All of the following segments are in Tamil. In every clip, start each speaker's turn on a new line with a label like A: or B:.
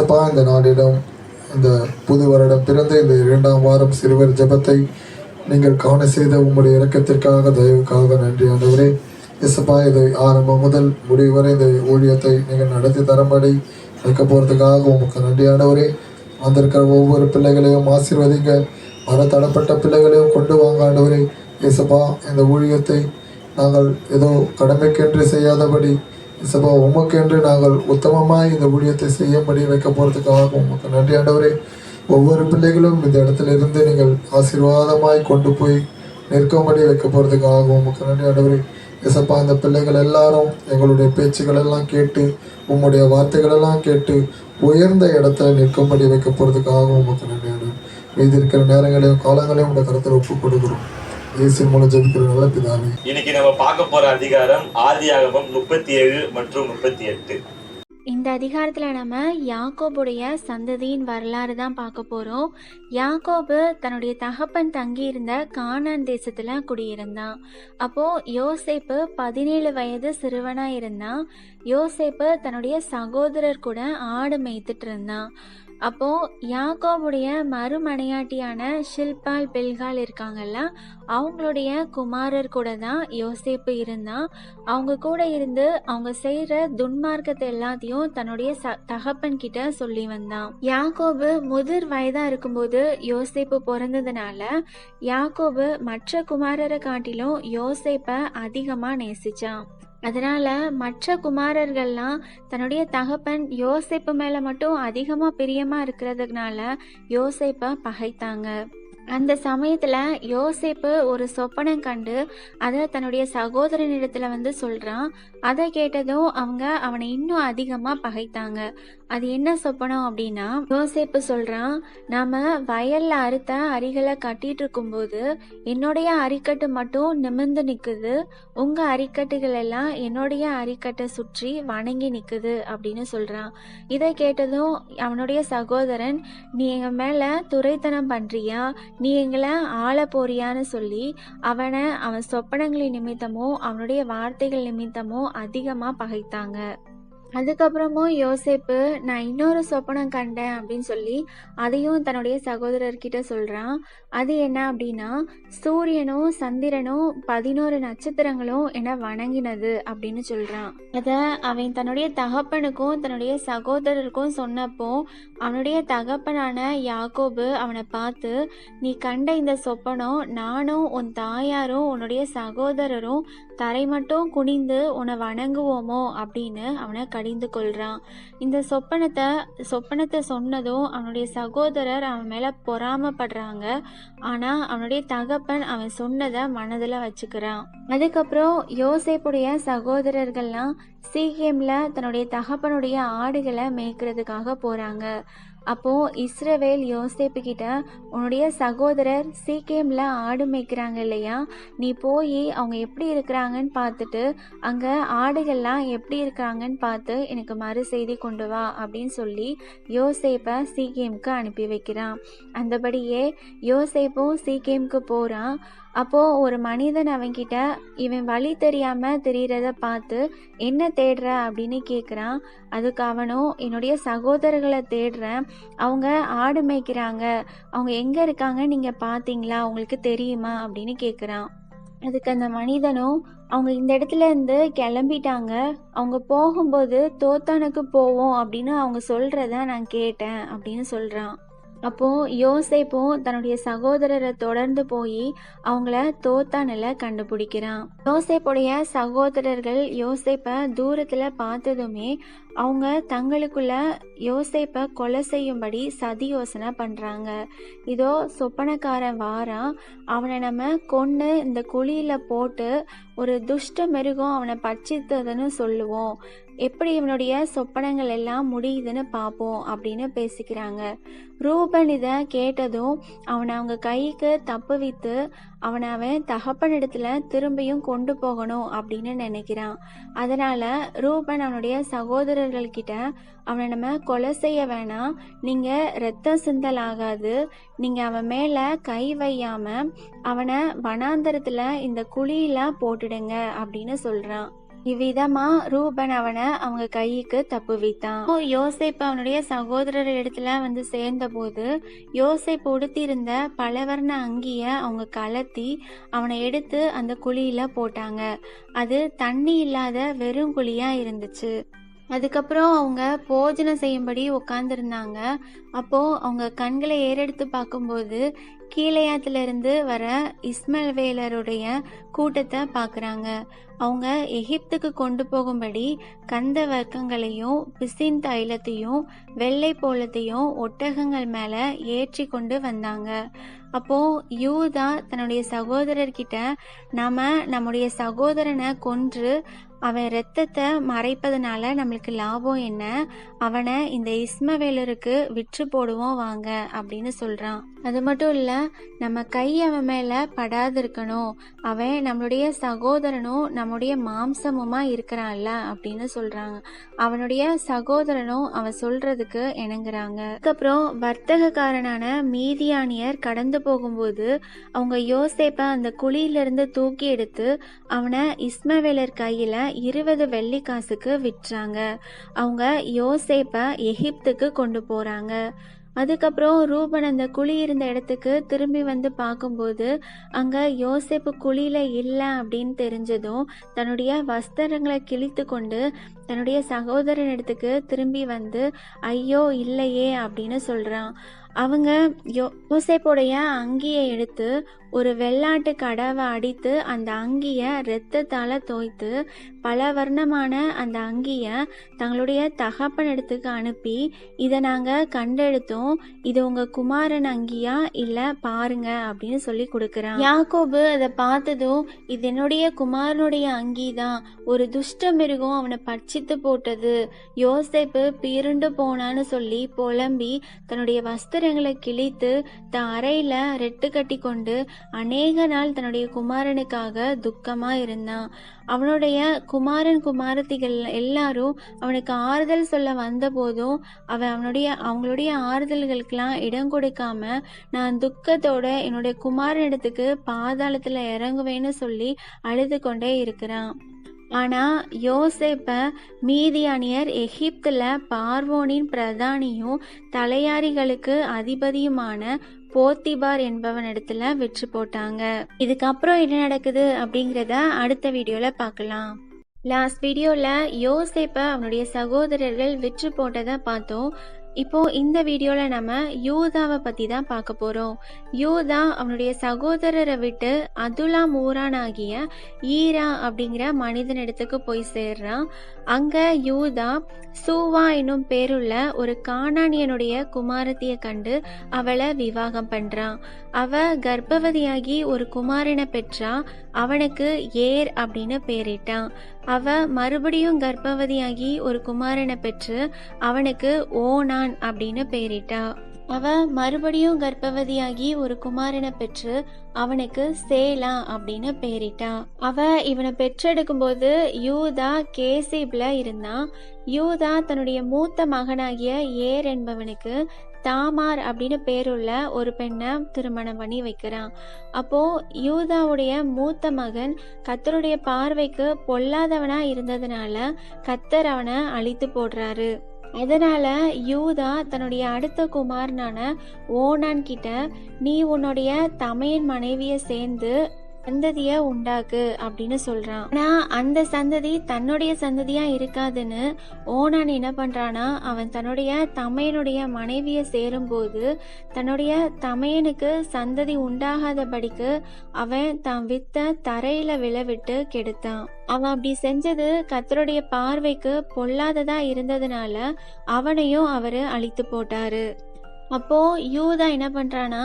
A: ஏசப்பா, இந்த நாளிடம் இந்த புது வருடம் பிறந்த இந்த 2ஆம் வாரம் சிறுவர் ஜெபத்தை நீங்கள் காண செய்த உங்களுடைய இரக்கத்திற்காக தயவுக்காக நன்றி ஆண்டவரே. ஏசப்பா, இதை ஆரம்பம் முதல் முடிவு வரை இந்த ஊழியத்தை நீங்கள் நடத்தி தரும்படி வைக்க போகிறதுக்காக உங்களுக்கு நன்றி ஆண்டவரே. வந்திருக்கிற ஒவ்வொரு பிள்ளைகளையும் ஆசீர்வதிங்க. வர தடப்பட்ட பிள்ளைகளையும் கொண்டு வாங்க ஆண்டவரே. ஏசப்பா, இந்த ஊழியத்தை நாங்கள் ஏதோ கடமைக்கென்று செய்யாதபடி ஏசப்பா, உமக்கென்று நாங்கள் உத்தமமாய் இந்த ஊழியத்தை செய்யும்படி வைக்க போகிறதுக்காக உமக்கு நன்றி ஆண்டவரே. ஒவ்வொரு பிள்ளைகளும் இந்த இடத்துல இருந்து நீங்கள் ஆசீர்வாதமாய் கொண்டு போய் நிற்கும்படி வைக்க போகிறதுக்காக உமக்கு நன்றி ஆண்டவரே. ஏசப்பா, இந்த பிள்ளைகள் எல்லாரும் எங்களுடைய பேச்சுக்கள் எல்லாம் கேட்டு உம்முடைய வார்த்தைகளெல்லாம் கேட்டு உயர்ந்த இடத்துல நிற்கும்படி வைக்க போகிறதுக்காக உமக்கு நன்றி ஆண்டவரே. மீதி இருக்கிற நேரங்களையும் காலங்களையும் உடைய கருத்தில் ஒப்புக் கொடுக்கிறோம். இயேசுவின் மூலம் ஜெபிக்கிற நல்ல பிதாவே.
B: இன்னைக்கு நம்ம பார்க்க போற அதிகாரம் ஆதியாகமம் 37 மற்றும் 38.
C: இந்த அதிகாரத்தில் நம்ம யாக்கோபுடைய சந்ததியின் வரலாறு தான் பார்க்க போகிறோம். யாக்கோபு தன்னுடைய தகப்பன் தங்கியிருந்த கானான் தேசத்தில் குடியிருந்தான். அப்போது யோசேப்பு 17 வயது சிறுவனாக இருந்தான். யோசேப்பு தன்னுடைய சகோதரர் கூட ஆடு மேய்த்துட்டு இருந்தான். அப்போது யாக்கோபுடைய மறுமனையாட்டியான ஷில்பால் பில்கால் இருக்காங்கல்ல, அவங்களுடைய குமாரர் கூட தான் யோசேப்பு இருந்தான். அவங்க கூட இருந்து அவங்க செய்கிற துன்மார்க்கத்தை எல்லாத்தையும் தன்னுடைய தகப்பன் கிட்ட சொல்லி வந்தான். யாக்கோபு முதிர் வயதாக இருக்கும்போது யோசேப்பு பிறந்ததுனால யாக்கோபு மற்ற குமாரரை காட்டிலும் யோசேப்பை அதிகமாக நேசிச்சான். அதனால மற்ற குமாரர்கள்லாம் தன்னுடைய தகப்பன் யோசேப்பு மேலே மட்டும் அதிகமாக பிரியமாக இருக்கிறதுனால யோசேப்பை பகைத்தாங்க. அந்த சமயத்தில் யோசேப்பு ஒரு சொப்பனம் கண்டு அதை தன்னுடைய சகோதரனிடத்தில் சொல்கிறான். அதை கேட்டதும் அவங்க அவனை இன்னும் அதிகமாக பகைத்தாங்க. அது என்ன சொப்பனம் அப்படின்னா, யோசேப்பு சொல்கிறான், நாம் வயலில் அறுத்த அரிகளை கட்டிட்டு இருக்கும்போது என்னுடைய அரிக்கட்டு மட்டும் நிமிர்ந்து நிற்குது, உங்கள் அரிக்கட்டுகள் எல்லாம் என்னுடைய அரிக்கட்டை சுற்றி வணங்கி நிற்குது அப்படின்னு சொல்கிறான். இதை கேட்டதும் அவனுடைய சகோதரன், நீ எங்கள் மேலே துரைத்தனம் பண்ணுறியா, நீ எங்களை ஆள போறியான்னு சொல்லி அவன் சொப்பனங்களின் நிமித்தமோ அவனுடைய வார்த்தைகள் நிமித்தமோ அதிகமாக பகைத்தாங்க. அதுக்கப்புறமும் யோசேப்பு, நான் இன்னொரு சொப்பனம் கண்டேன் அப்படின்னு சொல்லி அதையும் தன்னுடைய சகோதரர்கிட்ட சொல்கிறான். அது என்ன அப்படின்னா, சூரியனும் சந்திரனும் 11 நட்சத்திரங்களும் என்னை வணங்கினது அப்படின்னு சொல்கிறான். அதை அவன் தன்னுடைய தகப்பனுக்கும் தன்னுடைய சகோதரருக்கும் சொன்னப்போ அவனுடைய தகப்பனான யாக்கோபு அவனை பார்த்து, நீ கண்ட இந்த சொப்பனம் நானும் உன் தாயாரும் உன்னுடைய சகோதரரும் தரை மட்டும் குனிந்து உன்னை வணங்குவோமோ அப்படின்னு அவனை கடிந்து கொள்கிறான். இந்த சொப்பனத்தை சொன்னதும் அவனுடைய சகோதரர் அவன் மேலே பொறாமப்படுறாங்க. ஆனால் அவனுடைய தகப்பன் அவன் சொன்னதை மனதில் வச்சுக்கிறான். அதுக்கப்புறம் யோசேப்புடைய சகோதரர்கள்லாம் சீகேமில் தன்னுடைய தகப்பனுடைய ஆடுகளை மேய்க்கிறதுக்காக போகிறாங்க. அப்போது இஸ்ரவேல் யோசேப்பு கிட்ட, உன்னுடைய சகோதரர் சீக்கேமில் ஆடு மேய்க்கிறாங்க இல்லையா, நீ போய் அவங்க எப்படி இருக்கிறாங்கன்னு பார்த்துட்டு அங்கே ஆடுகள்லாம் எப்படி இருக்கிறாங்கன்னு பார்த்து எனக்கு மறு செய்தி கொண்டு வா அப்படின்னு சொல்லி யோசேப்பை சீக்கேமுக்கு அனுப்பி வைக்கிறான். அந்தபடியே யோசேப்பும் சீக்கேமுக்கு போகிறான். அப்போது ஒரு மனிதன் அவன்கிட்ட இவன் வழி தெரியாமல் தெரிகிறத பார்த்து என்ன தேடுற அப்படின்னு கேட்குறான். அதுக்கு அவனும், என்னுடைய சகோதரர்களை தேடுறேன், அவங்க ஆடு மேய்க்கிறாங்க, அவங்க எங்கே இருக்காங்க நீங்கள் பார்த்தீங்களா, உங்களுக்கு தெரியுமா அப்படின்னு கேட்குறான். அதுக்கு அந்த மனிதனும், அவங்க இந்த இடத்துல இருந்து கிளம்பிட்டாங்க, அவங்க போகும்போது தோத்தானுக்கு போவோம் அப்படின்னு அவங்க சொல்கிறத நான் கேட்டேன் அப்படின்னு சொல்கிறான். அப்போது யோசேப்பும் தன்னுடைய சகோதரரை தொடர்ந்து போய் அவங்கள தோத்தானில் கண்டுபிடிக்கிறான். யோசேப்புடைய சகோதரர்கள் யோசேப்பை தூரத்தில் பார்த்ததுமே அவங்க தங்களுக்குள்ள யோசேப்பை கொலை செய்யும்படி சதி யோசனை பண்ணுறாங்க. இதோ சொப்பனக்காரன் வாரான், அவனை நம்ம கொன்று இந்த குழியில் போட்டு ஒரு துஷ்ட மிருகம் அவனை பட்சித்ததுன்னு சொல்லுவோம், எப்படி இவனுடைய சொப்பனங்கள் எல்லாம் முடியுதுன்னு பார்ப்போம் அப்படின்னு பேசிக்கிறாங்க. ரூபன் இதை கேட்டதும் அவனை அவங்க கைக்கு தப்புவித்து அவன் தகப்பனிடத்துல திரும்பியும் கொண்டு போகணும் அப்படின்னு நினைக்கிறான். அதனால ரூபன் அவனுடைய சகோதரர்கள்கிட்ட, அவனை நம்ம கொலை செய்ய வேணாம், நீங்கள் இரத்தம் சிந்தல் ஆகாது, நீங்கள் அவன் மேலே கை வையாமல் அவனை வனாந்தரத்தில் இந்த குழியில் போட்டுடுங்க அப்படின்னு சொல்கிறான். இவ்விதமா ரூபன் அவனை அவங்க கைக்கு தப்புவித்தான். யோசேப்பு அவனுடைய சகோதரர் இடத்துல வந்து சேர்ந்த போது யோசேப்பு உடுத்தியிருந்த பலவர்ண அங்கிய அவங்க கலத்தி அவனை எடுத்து அந்த குழியில போட்டாங்க. அது தண்ணி இல்லாத வெறும் குழியா இருந்துச்சு. அதுக்கப்புறம் அவங்க போஜனம் செய்யும்படி உட்காந்துருந்தாங்க. அப்போ அவங்க கண்களை ஏறெடுத்து பார்க்கும்போது கீலேயாத்திலிருந்து வர இஸ்மவேலருடைய கூட்டத்தை பார்க்குறாங்க. அவங்க எகிப்துக்கு கொண்டு போகும்படி கந்த வர்க்கங்களையும் பிசின் தைலத்தையும் வெள்ளை போலத்தையும் ஒட்டகங்கள் மேல ஏற்றி கொண்டு வந்தாங்க. அப்போ யூதா தன்னுடைய சகோதரர்கிட்ட நம்முடைய சகோதரனை கொன்று அவன் இரத்தத்தை மறைப்பதனால நம்மளுக்கு லாபம் என்ன, அவனை இந்த இஸ்மவேலருக்கு விற்று போடுவோம் வாங்க அப்படின்னு சொல்றான். அது மட்டும் இல்ல, நம்ம கை அவன் மேல படாது இருக்கணும், அவன் நம்மளுடைய சகோதரனும் நம்முடைய மாம்சமுமா இருக்கிறான்ல அப்படின்னு சொல்றாங்க. அவனுடைய சகோதரனும் அவன் சொல்றதுக்கு இணங்குறாங்க. அதுக்கப்புறம் வர்த்தகக்காரனான மீதியானியர் கடந்து போகும்போது அவங்க யோசேப்பை அந்த குழியிலிருந்து தூக்கி எடுத்து அவனை இஸ்மவேலர் கையில 20 வெள்ளி காசுக்கு விற்றாங்க. அவங்க யோசேப்பை எகிப்துக்கு கொண்டு போறாங்க. அதுக்கப்புறம் ரூபன் அந்த குழி இருந்த இடத்துக்கு திரும்பி வந்து பார்க்கும்போது அங்க யோசேப்பு குழியில இல்லை அப்படின்னு தெரிஞ்சதும் தன்னுடைய வஸ்திரங்களை கிழித்து கொண்டு தன்னுடைய சகோதரன் இடத்துக்கு திரும்பி வந்து ஐயோ இல்லையே அப்படின்னு சொல்றான். அவங்க யோசேப்புடைய அங்கியை எடுத்து ஒரு வெள்ளாட்டு கடாவை அடித்து அந்த அங்கிய இரத்தத்தால தோய்த்து பல வர்ணமான அந்த அங்கிய தங்களுடைய தகப்பன் இடத்துக்கு அனுப்பி இதை நாங்க கண்டெடுத்தோம், இது உங்க குமாரன் அங்கியா இல்ல பாருங்க அப்படின்னு சொல்லி கொடுக்கறான். யாக்கோபு அதை பார்த்ததும் இது என்னுடைய குமாரனுடைய அங்கி தான், ஒரு துஷ்ட மிருகம் அவனை பட்சித்து போட்டது, யோசேப்பு பீருண்டு போனான்னு சொல்லி புலம்பி தன்னுடைய வஸ்திரங்களை கிழித்து தன் அறையில ரெட்டு கட்டி கொண்டு அநேக நாள் தன்னுடைய குமாரனுக்காக துக்கமா இருந்தான். அவனுடைய குமாரன் குமாரத்திகள் எல்லாரும் அவனுக்கு ஆறுதல் சொல்ல வந்த போதும் அவன் அவங்களுடைய ஆறுதல்களுக்கெல்லாம் இடம் கொடுக்காம நான் துக்கத்தோட என்னுடைய குமாரனிடத்துக்கு பாதாளத்துல இறங்குவேன்னு சொல்லி அழுது கொண்டே இருக்கிறான். ஆனா யோசேப்ப மீதியானியர் எகிப்துல பார்வோனின் பிரதானியும் தலையாரிகளுக்கு அதிபதியுமான போத்திபார் என்பவனிடத்துல விற்று போட்டாங்க. இதுக்கப்புறம் என்ன நடக்குது அப்படிங்கிறத அடுத்த வீடியோல பார்க்கலாம். லாஸ்ட் வீடியோல யோசேப்ப அவனுடைய சகோதரர்கள் விற்று போட்டதை பார்த்தோம். இப்போ இந்த வீடியோல நம்ம யூதாவை பத்தி தான் பார்க்க போறோம். யூதா அவனுடைய சகோதரரை விட்டு அதுலாம் ஊரானாகிய ஈரா அப்படிங்கிற மனிதனிடத்துக்கு போய் சேர்றான். அங்க யூதா சூவா என்னும் பேருள்ள ஒரு கானானியனுடைய குமாரத்திய கண்டு அவளை விவாகம் பண்றான். அவ கர்ப்பவதியாகி ஒரு குமாரனை பெற்றா. அவனுக்கு ஏர் அப்படின்னு பேரிட்டான். அவ மறுபடியும் கர்ப்பவதியாகி ஒரு குமாரனை பெற்று அவனுக்கு ஓனான் அப்படின்னு பேரிட்டா. அவ மறுபடியும் கர்ப்பவதியாகி ஒரு குமாரனை பெற்று அவனுக்கு சேலா அப்படின்னு பேரிட்டா. அவ இவனை பெற்றெடுக்கும் போது யூதா கேசிப்ல இருந்தான். யூதா தன்னுடைய மூத்த மகனாகிய ஏர் என்பவனுக்கு தாமார் அப்படின்னு பேருள்ள ஒரு பெண்ணை திருமணம் பண்ணி வைக்கிறான். அப்போ யூதாவுடைய மூத்த மகன் கர்த்தருடைய பார்வைக்கு பொல்லாதவனா இருந்ததுனால கர்த்தர் அவனை அழித்து போடுறாரு. அதனால யூதா தன்னுடைய அடுத்த குமாரனான ஓனான் கிட்ட நீ உன்னுடைய தமையன் மனைவிய சேர்ந்து சந்ததிய உண்டாக்கு அப்படின்னு சொல்றான். ஆனா அந்த சந்ததி தன்னுடைய சந்ததியா இருக்காதுன்னு ஓனான் என்ன பண்றானா, அவன் தன்னுடைய தமையனுடைய மனைவிய சேரும் போது தன்னுடைய தமையனுக்கு சந்ததி உண்டாகாதபடிக்கு அவன் தான் வித்த தரையில விழவிட்டு கெடுத்தான். அவன் அப்படி செஞ்சது கர்த்தருடைய பார்வைக்கு பொல்லாததா இருந்ததுனால அவனையும் அவரு அழித்து போட்டாரு. அப்போ யூதா என்ன பண்றானா,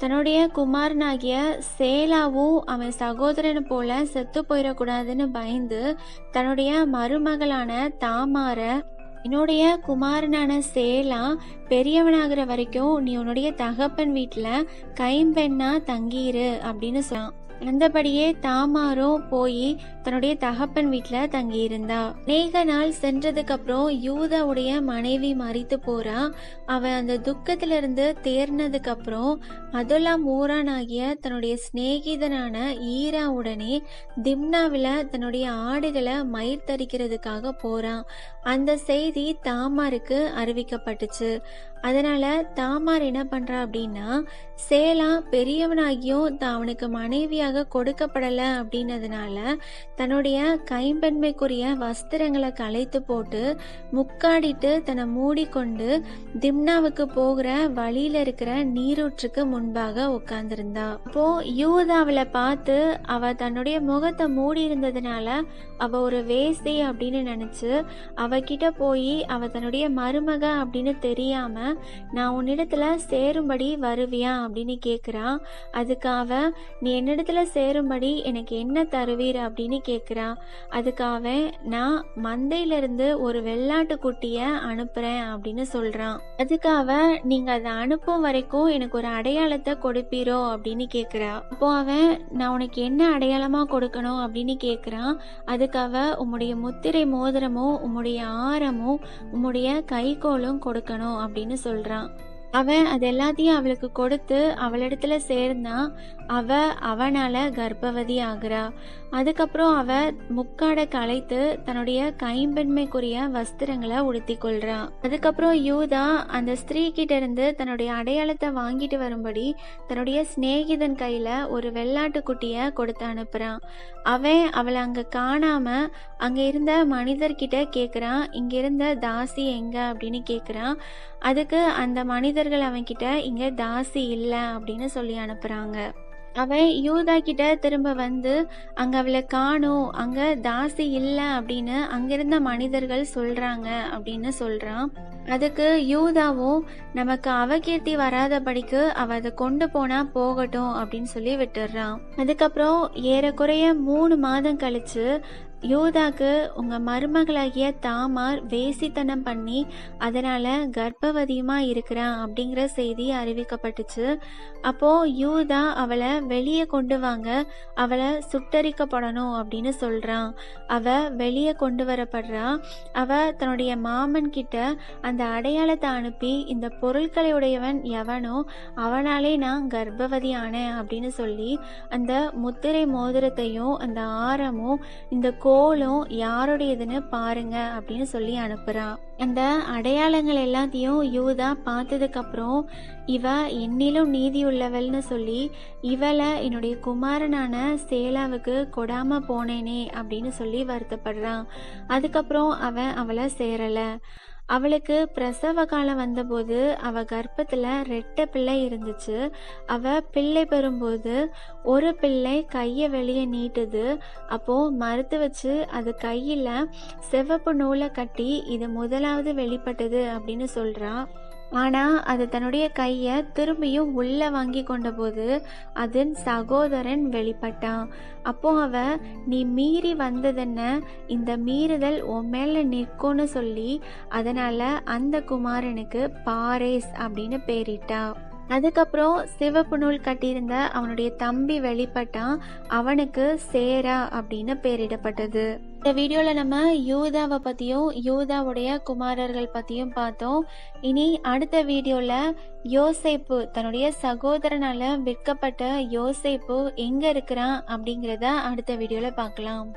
C: தன்னுடைய குமாரனாகிய சேலாவும் அவன் சகோதரனை போல செத்து போயிடக்கூடாதுன்னு பயந்து தன்னுடைய மருமகளான தாமார என்னுடைய குமாரனான சேலா பெரியவனாகிற வரைக்கும் நீ உன்னுடைய தகப்பன் வீட்டுல கைம்பெண்ணா தங்கியிரு அப்படின்னு சொன்னான். அந்தபடியே தாமாரும் போய் தன்னுடைய தகப்பன் வீட்டுல தங்கி இருந்தா. அநேக நாள் சென்றதுக்கு அப்புறம் யூதாவுடைய மனைவி மரித்து போறா. அவ அந்த துக்கத்துல இருந்து தேர்னதுக்கு அப்புறம் அதுல்லாம் ஊரானாகிய தன்னுடைய சிநேகிதனான ஈராவுடனே திம்னாவில தன்னுடைய ஆடுகளை மயிர் தரிக்கிறதுக்காக போறான். அந்த செய்தி தாமாருக்கு அறிவிக்கப்பட்டுச்சு. அதனால தாமார் என்ன பண்றா அப்படின்னா, சேலா பெரியவனாகியும் அவனுக்கு மனைவியாக கொடுக்கப்படல அப்படின்னதுனால தன்னுடைய கைம்பெண்மைக்குரிய வஸ்திரங்களை களைத்து போட்டு முக்காடிட்டு தன்னை மூடிக்கொண்டு திம்னாவுக்கு போகிற வழியில இருக்கிற நீரூற்றுக்கு முன்பாக உட்கார்ந்திருந்தா. அப்போ யூதாவில பார்த்து அவ தன்னுடைய முகத்தை மூடி இருந்ததுனால அவ ஒரு வேசி அப்படின்னு நினைச்சு அவகிட்ட போய் அவ தன்னுடைய மருமக அப்படின்னு தெரியாம நான் உன்னிடத்துல சேரும்படி வருவியா அப்படின்னு கேக்குறா. அதுக்கு அவ நீ என்னிடத்துல சேரும்படி எனக்கு என்ன தருவீர் அப்படின்னு கேக்குறா. அதுக்கு அவன் நான் மந்தையில இருந்து ஒரு வெள்ளாட்டு குட்டிய அனுப்புறேன் அப்படின்னு சொல்றான். அதுக்கு அவ நீங்க அதை அனுப்பும் வரைக்கும் எனக்கு ஒரு அடையாளத்தை கொடுப்பீரோ அப்படின்னு கேக்குறா. அப்போ அவன் நான் உனக்கு என்ன அடையாளமா கொடுக்கணும் அப்படின்னு கேக்குறான். அதுக்கு அவ உம்முடைய முத்திரை மோதிரமும் உம்முடைய ஆரமும் உம்முடைய கைகோலும் கொடுக்கணும் அப்படின்னு சொல்றான். அவன் அது எல்லாத்தையும் அவளுக்கு கொடுத்து அவளிடத்துல சேர்ந்தா. அவனால கர்ப்பவதி ஆகுறா. அதுக்கப்புறம் அவ முக்காடை களைத்து தன்னுடைய கைம்பெண்மைக்குரிய வஸ்திரங்களை உடுத்தி கொள்றா. அதுக்கப்புறம் யூதா அந்த ஸ்திரீ கிட்ட இருந்து தன்னுடைய அடையாளத்தை வாங்கிட்டு வரும்படி தன்னுடைய சிநேகிதன் கையில ஒரு வெள்ளாட்டு குட்டிய கொடுத்து அனுப்புறான். அவன் அவளை அங்க காணாம அங்க இருந்த மனிதர்கிட்ட கேக்குறான், இங்க இருந்த தாசி எங்க அப்படின்னு கேக்குறான். அதுக்கு அந்த மனிதர்கள் அவன்கிட்ட இங்க தாசி இல்ல அப்படின்னு சொல்லி அனுப்புறாங்க. அவன் யூதா கிட்ட திரும்ப வந்து அங்க அவளை காணும், அங்க தாசி இல்ல அப்படின்னு அங்கிருந்த மனிதர்கள் சொல்றாங்க அப்படின்னு சொல்றான். அதுக்கு யூதாவும் நமக்கு அவகீர்த்தி வராதபடிக்கு அவ அதை கொண்டு போனா போகட்டும் அப்படின்னு சொல்லி விட்டுறான். அதுக்கப்புறம் ஏறக்குறைய 3 மாதம் கழிச்சு யூதாக்கு உங்க மருமகளாகிய தாமார் வேசித்தனம் பண்ணி அதனால கர்ப்பவதியுமா இருக்கிறான் அப்படிங்கிற செய்தி அறிவிக்கப்பட்டுச்சு. அப்போ யூதா அவளை வெளியே கொண்டு வாங்க, அவளை சுட்டரிக்கப்படணும் அப்படின்னு சொல்றான். அவ வெளியே கொண்டு வரப்படுறா. அவ தன்னுடைய மாமன் கிட்ட அந்த அடையாளத்தை அனுப்பி இந்த பொருட்களை உடையவன் எவனோ அவனாலே நான் கர்ப்பவதி ஆனேன் அப்படின்னு சொல்லி அந்த முத்திரை மோதிரத்தையும் அந்த ஆரமும் இந்த கோலும் யாருடையதுன்னு பாருங்க அப்படின்னு சொல்லி அனுப்புறா. அந்த அடையாளங்கள் எல்லாத்தையும் யூதா பார்த்ததுக்கு அப்புறம் இவ என்னிலும் நீதி உள்ளவள்னு சொல்லி இவளை என்னுடைய குமாரனான சேலாவுக்கு கொடாம போனேனே அப்படின்னு சொல்லி வருத்தப்படுறான். அதுக்கப்புறம் அவன் அவளை சேரல. அவளுக்கு பிரசவ காலம் வந்தபோது அவ கர்ப்பத்துல 2 பிள்ளை இருந்துச்சு. அவ பிள்ளை பெறும்போது ஒரு பிள்ளை கைய வெளியே நீட்டுது. அப்போ மறுத்து வச்சு அது கையில சிவப்பு நூலை கட்டி இது முதலாவது வெளிப்பட்டது அப்படின்னு சொல்றா. ஆனா அது தன்னுடைய கைய திரும்பியும் உள்ள வாங்கி கொண்ட போது அதன் சகோதரன் வெளிப்பட்டான். அப்போ அவ நீ மீறி வந்ததென்ன, இந்த மீறுதல் உன் மேல நிற்கும்னு சொல்லி அதனால அந்த குமாரனுக்கு பாரேஸ் அப்படின்னு பேரிட்டா. அதுக்கப்புறம் சிவப்பு நூல் கட்டியிருந்த அவனுடைய தம்பி வெளிப்பட்டான். அவனுக்கு சேரா அப்படின்னு பேரிடப்பட்டது. இந்த வீடியோல நம்ம யூதாவை பத்தியும் யூதாவுடைய குமாரர்கள் பத்தியும் பார்த்தோம். இனி அடுத்த வீடியோல யோசேப்பு தன்னுடைய சகோதரனால விற்கப்பட்ட யோசேப்பு எங்க இருக்கிறான் அப்படிங்கிறத அடுத்த வீடியோல பார்க்கலாம்.